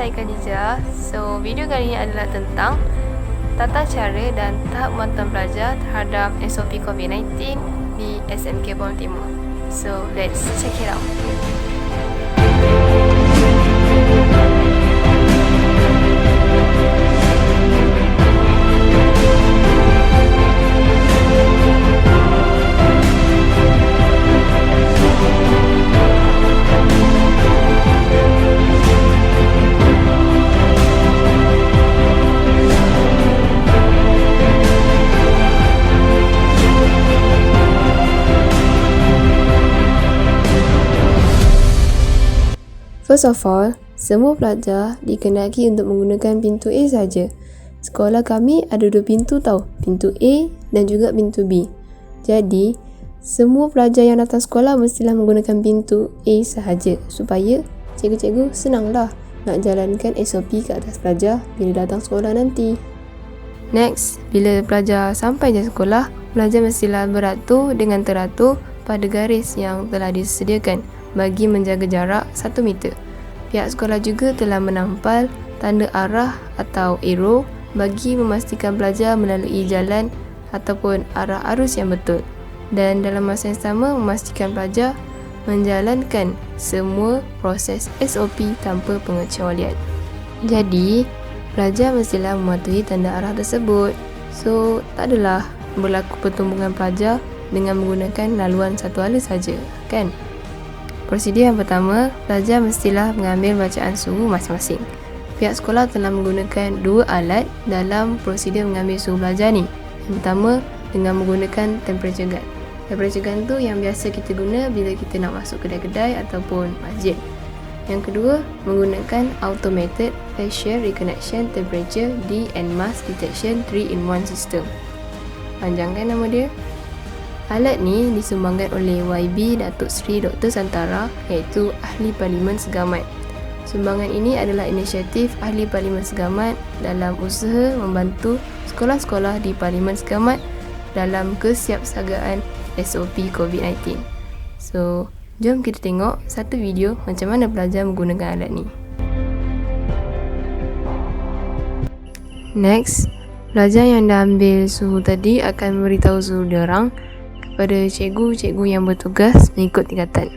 saya Khadijah. So, video kali ini adalah tentang tata cara dan tahap pemantauan pelajar terhadap SOP COVID-19 di SMK Pulau Timur. So, let's check it out. First of all, semua pelajar dikenaki untuk menggunakan pintu A saja. Sekolah kami ada 2 pintu tau, pintu A dan juga pintu B. Jadi, semua pelajar yang datang sekolah mestilah menggunakan pintu A sahaja supaya cikgu-cikgu senanglah nak jalankan SOP ke atas pelajar bila datang sekolah nanti. Next, bila pelajar sampai je sekolah, pelajar mestilah beratur dengan teratur pada garis yang telah disediakan bagi menjaga jarak 1 meter. Pihak sekolah juga telah menampal tanda arah atau arrow bagi memastikan pelajar melalui jalan ataupun arah arus yang betul, dan dalam masa yang sama memastikan pelajar menjalankan semua proses SOP tanpa pengecualian. Jadi, pelajar mestilah mematuhi tanda arah tersebut. So, tak adalah berlaku pertumbungan pelajar dengan menggunakan laluan satu arah saja, kan? Prosedur yang pertama, pelajar mestilah mengambil bacaan suhu masing-masing. Pihak sekolah telah menggunakan 2 alat dalam prosedur mengambil suhu pelajar ni. Yang pertama, dengan menggunakan temperature gun. Temperature gun tu yang biasa kita guna bila kita nak masuk kedai-kedai ataupun masjid. Yang kedua, menggunakan automated facial recognition temperature D and mass detection 3-in-1 system. Panjang kan nama dia? Alat ni disumbangkan oleh YB Datuk Seri Dr. Santara, iaitu Ahli Parlimen Segamat. Sumbangan ini adalah inisiatif Ahli Parlimen Segamat dalam usaha membantu sekolah-sekolah di Parlimen Segamat dalam kesiapsiagaan SOP COVID-19. So, jom kita tengok satu video macam mana pelajar menggunakan alat ni. Next, pelajar yang dah ambil suhu tadi akan memberitahu suhu diorang kepada cikgu-cikgu yang bertugas mengikut tingkatan.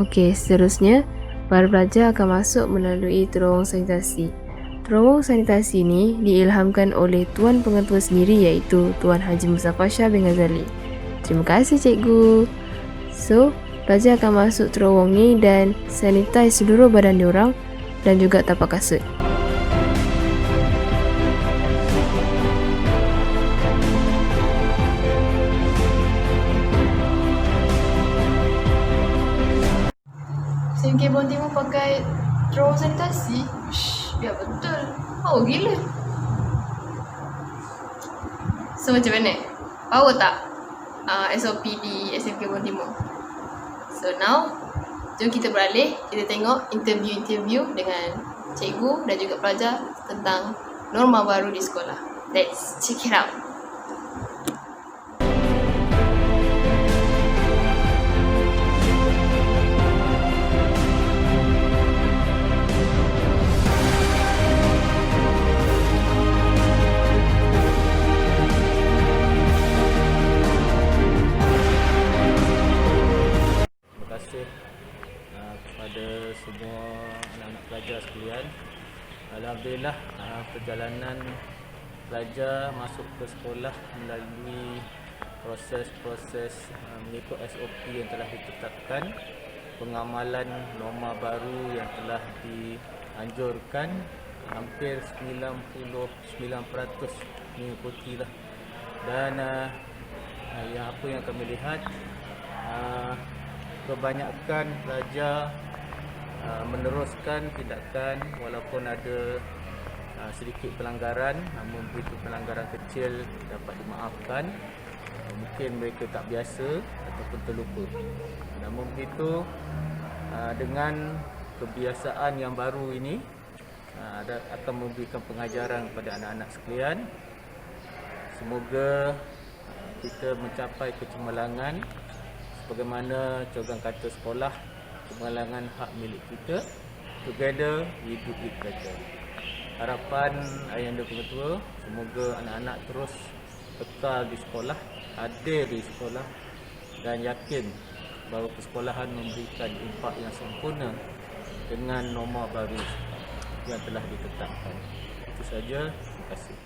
Okey, seterusnya para pelajar akan masuk melalui terowong sanitasi. Terowong sanitasi ni diilhamkan oleh Tuan Pengetua sendiri, iaitu Tuan Haji Mustafa Shah bin Ghazali. Terima kasih cikgu. So, pelajar akan masuk terowong ni dan sanitize seluruh badan diorang dan juga tapak kasut. SMK Pulau Timur pakai terowong sanitasi? Biar betul. Oh, gila. So, macam mana? Power tak SOP di SMK Pulau Timur? So, now jom kita beralih, kita tengok interview-interview dengan cikgu dan juga pelajar tentang norma baru di sekolah. Let's check it out. Kepada semua anak-anak pelajar sekalian, alhamdulillah perjalanan pelajar masuk ke sekolah melalui proses-proses mengikut SOP yang telah ditetapkan, pengamalan norma baru yang telah dianjurkan, hampir 99% mengikutilah. Dan apa yang kami lihat, kebanyakan pelajar meneruskan tindakan walaupun ada sedikit pelanggaran, namun begitu pelanggaran kecil dapat dimaafkan. Mungkin mereka tak biasa ataupun terlupa. Namun begitu, dengan kebiasaan yang baru ini akan memberikan pengajaran kepada anak-anak sekalian. Semoga kita mencapai kecemerlangan sebagaimana program kata sekolah, kecemerlangan hak milik kita. Together we do it better. Harapan Ayahanda Pengetua, semoga anak-anak terus kekal di sekolah, hadir di sekolah dan yakin bahawa persekolahan memberikan impak yang sempurna dengan norma baru yang telah ditetapkan. Itu saja. Terima kasih.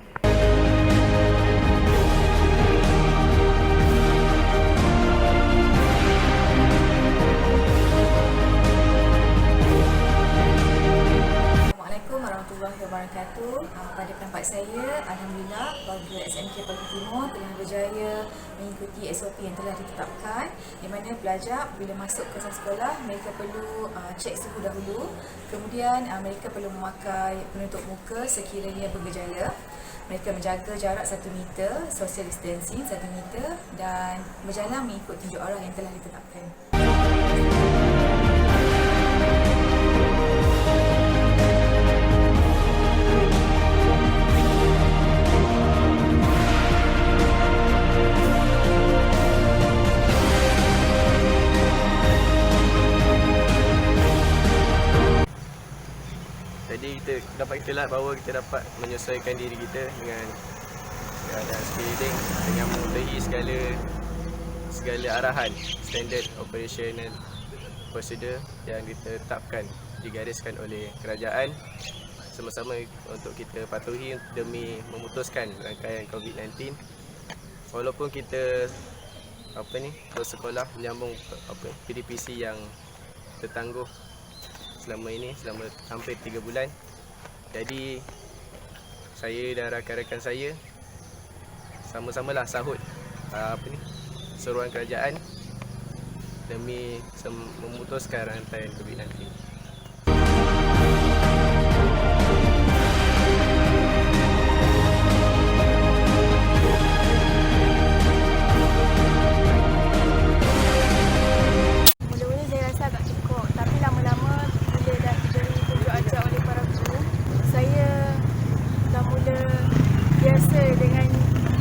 Assalamualaikum warahmatullahi wabarakatuh. Pada pendapat saya, Alhamdulillah warga SMK Paling Timur telah berjaya mengikuti SOP yang telah ditetapkan, di mana pelajar bila masuk ke sekolah mereka perlu cek suhu dahulu, kemudian mereka perlu memakai penutup muka sekiranya bergejala, mereka menjaga jarak 1 meter, social distancing 1 meter dan berjalan mengikut tunjuk arah yang telah ditetapkan. Jadi kita lihat bahawa kita dapat menyesuaikan diri kita dengan keadaan sekeliling dengan mematuhi segala arahan standard operational procedure yang ditetapkan, digariskan oleh kerajaan sama-sama untuk kita patuhi demi memutuskan rangkaian COVID-19. Walaupun kita bersekolah menyambung PDPC yang tertangguh selama hampir 3 bulan. Jadi saya dan rakan-rakan saya sama-samalah sahut seruan kerajaan demi memutuskan rantaian COVID-19.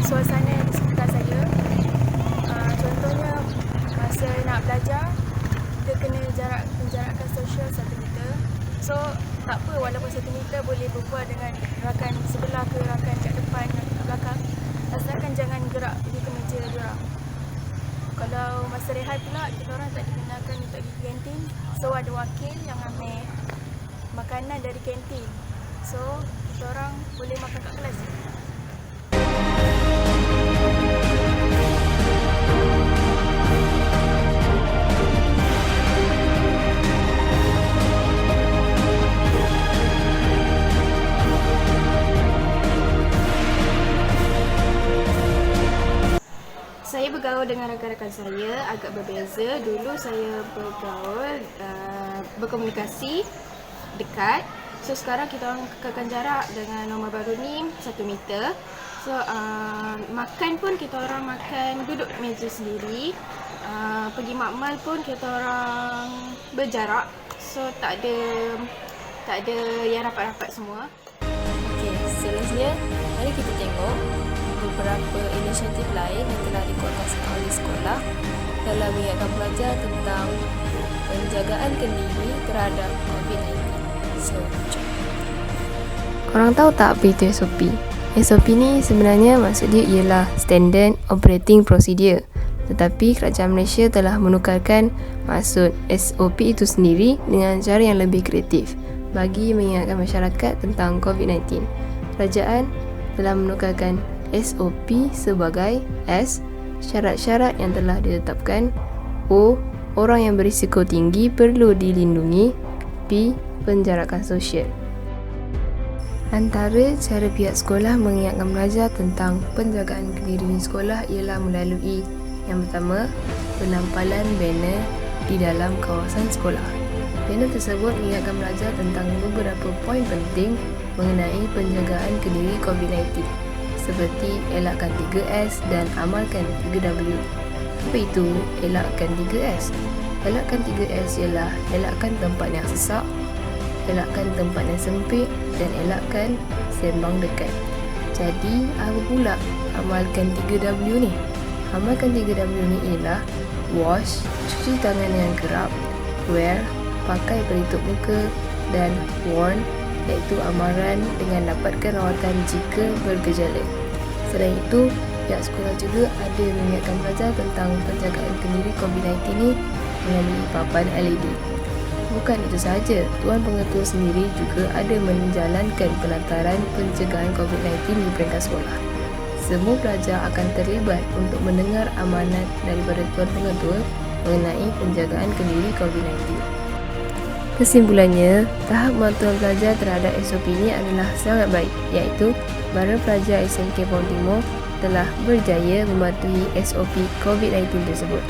Suasana di sekitar saya, contohnya masa nak belajar kita kena menjarakkan sosial 1 meter. So tak apa, walaupun 1 meter boleh berbual dengan rakan sebelah ke rakan kat depan dan kat belakang, asalkan jangan gerak di kemeja diorang. Kalau masa rehat pula kita orang tak dibenarkan untuk pergi kantin, so ada wakil yang ambil makanan dari kantin, so kita orang boleh makan kat kelas. Saya bergaul dengan rakan-rakan saya agak berbeza. Dulu saya bergaul, berkomunikasi dekat. So sekarang kita orang kekalkan jarak dengan norma baru ni 1 meter. So makan pun kita orang makan duduk meja sendiri. Pergi makmal pun kita orang berjarak. So tak ada yang rapat-rapat semua. Okey, seterusnya mari kita tengok beberapa inisiatif lain yang telah dikuatkan oleh sekolah dalam mengingatkan pelajar tentang penjagaan kendiri terhadap COVID-19. So, korang tahu tak apa itu SOP? SOP ni sebenarnya maksud dia ialah Standard Operating Procedure. Tetapi kerajaan Malaysia telah menukarkan maksud SOP itu sendiri dengan cara yang lebih kreatif bagi mengingatkan masyarakat tentang COVID-19. Kerajaan telah menukarkan SOP sebagai S. Syarat-syarat yang telah ditetapkan. O. Orang yang berisiko tinggi perlu dilindungi. P. Penjarakan sosial. Antara cara pihak sekolah mengingatkan pelajar tentang penjagaan kendiri di sekolah ialah melalui yang pertama, penampalan banner di dalam kawasan sekolah. Banner tersebut mengingatkan pelajar tentang beberapa poin penting mengenai penjagaan kendiri COVID-19 seperti elakkan 3S dan amalkan 3W. Apa itu elakkan 3S? Elakkan 3S ialah elakkan tempat yang sesak, elakkan tempat yang sempit dan elakkan sembang dekat. Jadi, apa pula amalkan 3W ni? Amalkan 3W ni ialah wash, cuci tangan dengan kerap, wear, pakai pelitup muka, dan warn, iaitu amaran dengan dapatkan rawatan jika bergejala. Selain itu, pihak sekolah juga ada mengingatkan pelajar tentang penjagaan kendiri COVID-19 ni melalui papan LED. Bukan itu sahaja, Tuan Pengetua sendiri juga ada menjalankan pelantaran pencegahan COVID-19 di peringkat sekolah. Semua pelajar akan terlibat untuk mendengar amanat daripada Tuan Pengetua mengenai penjagaan kendiri COVID-19. Kesimpulannya, tahap pemantauan pelajar terhadap SOP ini adalah sangat baik, iaitu para pelajar SMK Pulau Timur telah berjaya mematuhi SOP COVID-19 tersebut.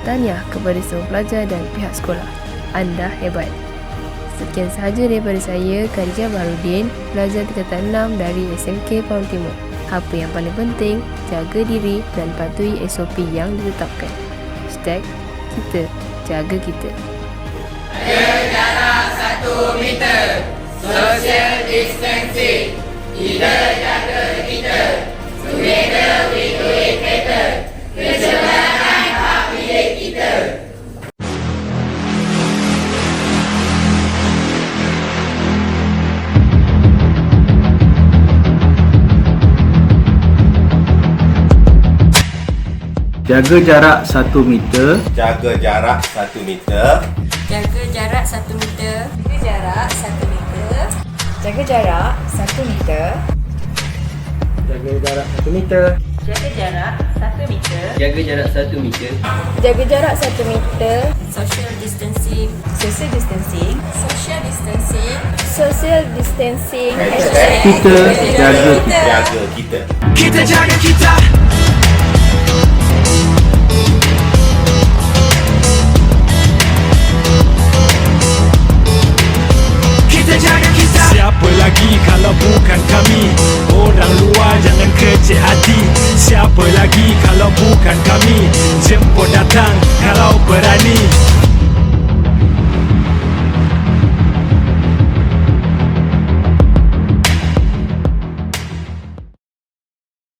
Tahniah kepada semua pelajar dan pihak sekolah. Anda hebat. Sekian sahaja daripada saya, Khadijah Baharudin, pelajar tingkatan 6 dari SMK Pulau Timur. Apa yang paling penting, jaga diri dan patuhi SOP yang ditetapkan. #kita jaga kita. Jarak 1 meter. Social distancing. Kita jaga kita. Together we do it better. Keselamatan hak milik kita. Jaga jarak 1 meter. Jaga jarak 1 meter. Jaga jarak 1 meter. Jaga jarak 1 meter. Jaga jarak 1 meter. Jaga jarak 1 meter. Jaga jarak 1 meter. Jaga jarak 1 meter. Jaga jarak 1 meter. Social distancing. Social distancing. Social distancing. Social distancing. Kita jaga kita. Jaga kita. Kita jaga kita. Kita jaga kita. Siapa lagi kalau bukan kami? Orang luar jangan kecil hati. Siapa lagi kalau bukan kami?